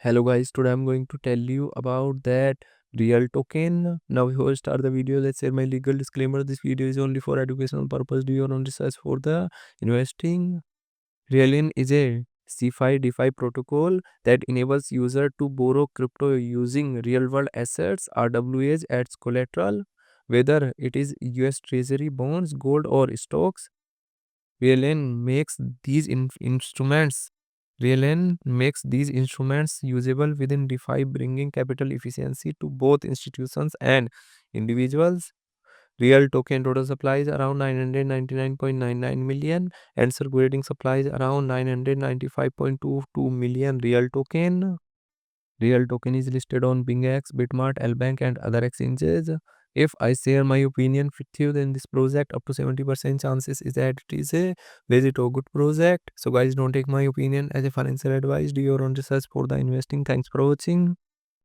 Hello guys, today I'm going to tell you about that real token. Now before we start the video, let's say my legal disclaimer. This video is only for educational purpose. Do your own research for the investing. Realin is a CeFi DeFi protocol that enables user to borrow crypto using real world assets RWAs as collateral, whether it is US Treasury bonds, gold or stocks. Realin makes these instruments Realn makes these instruments usable within DeFi, bringing capital efficiency to both institutions and individuals. Real token total supply is around 999.99 million and circulating supply is around 995.22 million real token. Real token is listed on BingX, Bitmart, Lbank, and other exchanges. If I share my opinion with you, then this project up to 70% chances is that it is a legit or good project. So guys, don't take my opinion as a financial advice. Do your own research for the investing. Thanks for watching.